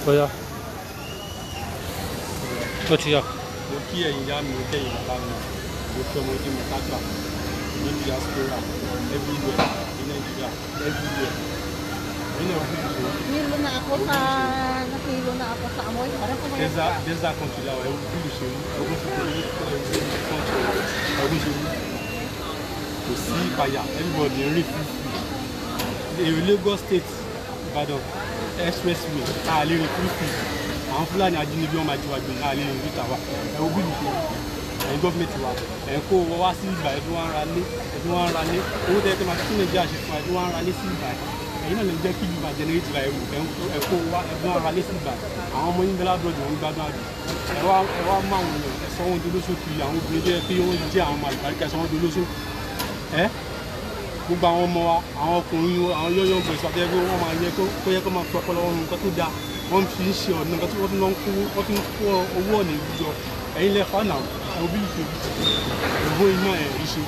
Bóyá. Ó ti yá. Mo kí ẹ̀yin ìyá mi, mo kẹ́yìn bàbá mi, mo kí ọmọdé mo kágbà ní diaspora everywhere ní Nàìjíríà everywhere. Ẹ̀yin náà fún ìṣòro. Nakilo na ako sa amoy. Parang kumain. Desert country la ẹ̀wọ̀n fún ìṣòro. Ẹ̀wọ̀n fún ìṣòro. Ẹ̀wọ̀n ìṣòro. Kò sí ìpayà everybody ń rí free. Èrò Lagos State Ìbàdàn expressway a lè rí free. Àwọn Fúlàní ajínigbé wọn máa jí wa gbé a lè rí níta wa. Ẹ̀wọ̀n bí ìṣòro. Ẹ̀yin gọ́ọ̀mẹ̀ntì wa ẹ̀ kó wá sí ìgbà ẹ̀dùn wọn ra lé owó tẹ́lẹ̀ tó máa fi Nàìjíríà ṣe fún ẹ̀dùn wọn ra lé sí ìgbà ẹ̀yin náà lè jẹ́ kí ìgbà jẹnẹrétì la ẹ̀kọ́ wá ẹ̀dùn wọn ra lé sí ìgbà àwọn ọmọ yín bẹ́lá bọ́ọ̀dù wọn gbádùn àdùn ẹ̀ wá máa wọn lọ ẹ̀sọ́ wọn dolóṣó kiri àwọn obìnrin tó yẹ pé wọ́n jẹ́ àwọn àlùbáríkà ẹ̀sọ́ wọn dolóṣó ẹ̀ gbogbo àwọn ọmọ wa àwọn ọkùnrin àwọn yọ́yọ́ gbèsè àti ẹgbẹ́ wọn máa yẹ kó yẹ kó máa fi ọpọlọ wọn nǹkan tó dáa wọ́n fi ń ṣe ọ̀nà nǹkan tí wọ́n tún ń kó owó ọ̀nà ìjọ ẹ̀yin lẹ fa náà òbí ìṣòro òbó iná ẹ̀ ìṣe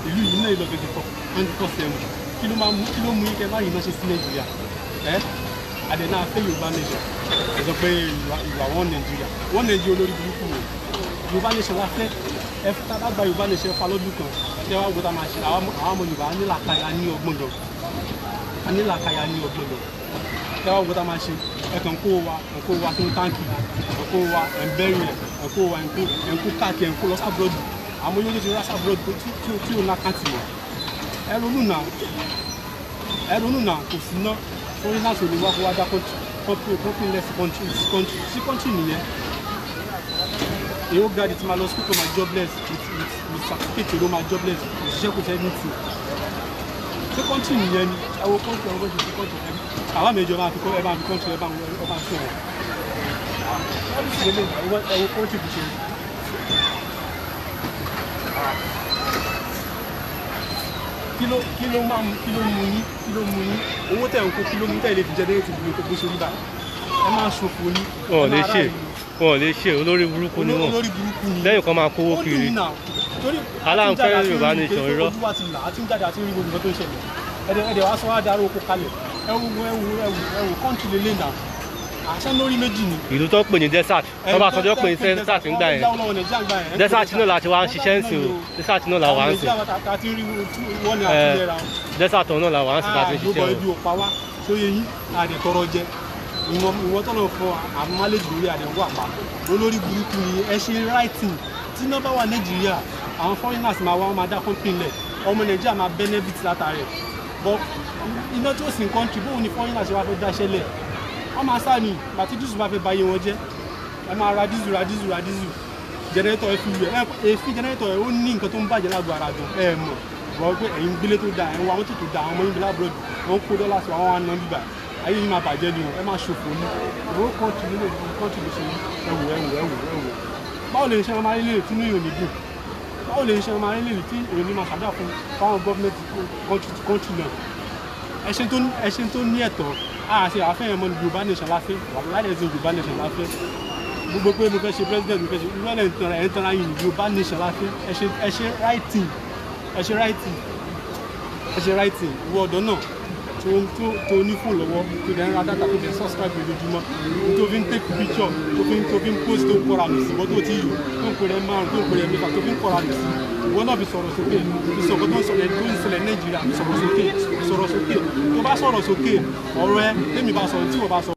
ìlú yìí náà ìlọ́gẹ̀dẹ̀ kọ́ 24/7 kí ló mú ike báyìí náà ṣe sí Nàìjíríà ẹ́ àdẹ̀nà afẹ́ Yorùbá nation ẹ̀ sọ pé ìwà wọn Nàìjíríà olórí burúkú rẹ̀ Yorùbá nation wá fẹ́ ẹ tá a bá gba Yorùbá nation fa lọ́dún kan ṣé wàá gbọ́dọ̀ máa ṣe àwọn ọmọ Yorùbá nílàkàyà ní ọgbọ́n lọ ṣé wàá gbọ́dọ̀ máa ṣe ẹ̀kàn kó wa fún táǹkì ẹ̀kọ́ wa ẹ̀ńbẹ́rì ẹ̀kọ́ wa ẹ̀ńkó káàkiri ẹ̀ńkó lọ sábúrọ̀dù àmọ́ yóò ti rá sábúrọ̀dù tí ò lákàtì mọ́ ẹ ronú náà kò sí ná orí náà sòlè wá kó wá dá kọ́ńtì sí kọ́ńtì nìyẹn èyí ó gàdí tí máa lọ sí kókò máa jobless with certificate ló máa jobless òṣìṣẹ́ kò sẹ́ni tì sí kọ́ńtì nìyẹn ni ẹ wo kọ́ńtì ọ̀rọ̀ ṣe sí kọ́ńtì àwọn méjì máa fi kọ́ńtì ẹ bá sí wọn ẹ wo kọ́ńtì kò ṣe kí ló mú yín owó tẹ̀ ń kó kí ló mú tẹ̀ lè fi jẹ́ dẹ́rẹ́tì ìlú tó gbé sórí bá ẹ máa ṣòfò ní. wọn ò lè ṣe olórí burúkú ni wọn lẹ́yìn kan máa kówó kiri aláǹfẹ́ Yorùbá nation irọ́. ojú wa ti là á ti ń jáde àti rí gbogbo nǹkan tó ń ṣẹlẹ̀ ẹ̀dẹ̀ wá sọ wá darú oko kalẹ̀ ẹ̀wù kọ́ńtì lélẹ̀ náà àṣẹ lórí méjì ni. ìlú tó pè ní desert tó bá sọjọ́ pé desert ń gbà yẹn desert náà láti wá ń ṣiṣẹ́ ń sìn o desert náà là wá ń sìn desert náà là wá ń sìn láti ṣiṣẹ́ o. àgbọ̀bọ̀ ibi ò pa wá sóye yín àdẹ̀tọ̀rọ̀ jẹ ìwọ tọ́lọ̀ fún àmàlẹ́jì lórí àdẹ̀wò àpá olórí burúkú ni ẹ ṣe writing tí iná bá wà Nàìjíríà àwọn foreigners máa wá wọn máa dá company lẹ̀ ọmọ Nàìjíríà máa benefit látàrí ẹ̀ but iná tí ó sì ń country bóun ni foreigners ṣe wá fẹ́ dáṣẹ́ lẹ̀ wọ́n máa sá ni bàtí dísù bá fẹ́ báyé wọn jẹ́ ẹ máa ra dísù jẹnẹrétọ̀ èéfín jẹnẹrétọ̀ ẹ̀ ó ní nǹkan tó ń bàjẹ́ lágbo ara gan ẹ mọ̀ wọ́n pé ẹ̀yin gbélé tó dáa ẹ̀ ń wá mọ́tò tó dáa àwọn ọmọ yín bí lábúrò wọn kó dọ́là sí àwọn àna bíbà ayé yìí máa bàjẹ́ ni ẹ máa ṣòfò ní ìwé kọ́ńtì nílé kọ́ńtì ló ṣe ẹ̀wò báwo lè ṣe máa rí lè tún ní ìròyìn dùn báwo lè ṣe máa rí lè tí èmi máa ṣàdá fún fáwọn gọ́ọ̀mẹ̀ntì kọ́ńtì náà ẹṣin tó ní ẹ̀tọ́ àṣẹ àfẹ́yẹ̀ mọ́ ní Yorùbá nation láfẹ́ wàláyé ẹ̀sìn Yorùbá nation láfẹ́ gbogbo pé mo fẹ́ ṣe president mo fẹ́ ṣe ìrọ̀lẹ́ ẹ̀ńtọ́ra yìí Yorùbá nation láfẹ́ ẹṣẹ writing ìwọ ọ̀dọ́ náà tó ní fóònù lọ́wọ́ tó dẹ̀ ń ra data tó dẹ̀ subscribe lójoojúmọ́ tó fi ń take picture tó fi ń post tó ń kọ́ra nù sí wọ́n tó ti yò tó ń pèrè márùn tó ń pèrè mẹ́fà tó fi ń kọ́ra nù sí ìwọ náà fi sọ̀rọ̀ sókè ìsọ̀kọ̀ tó ń ṣẹlẹ̀ Nàìjíríà sọ̀rọ̀ sókè tó bá sọ̀rọ̀ sókè ọ̀rọ̀ ẹ tẹ́mi bá sọ̀rọ̀ tí wọ́n bá sọ̀rọ̀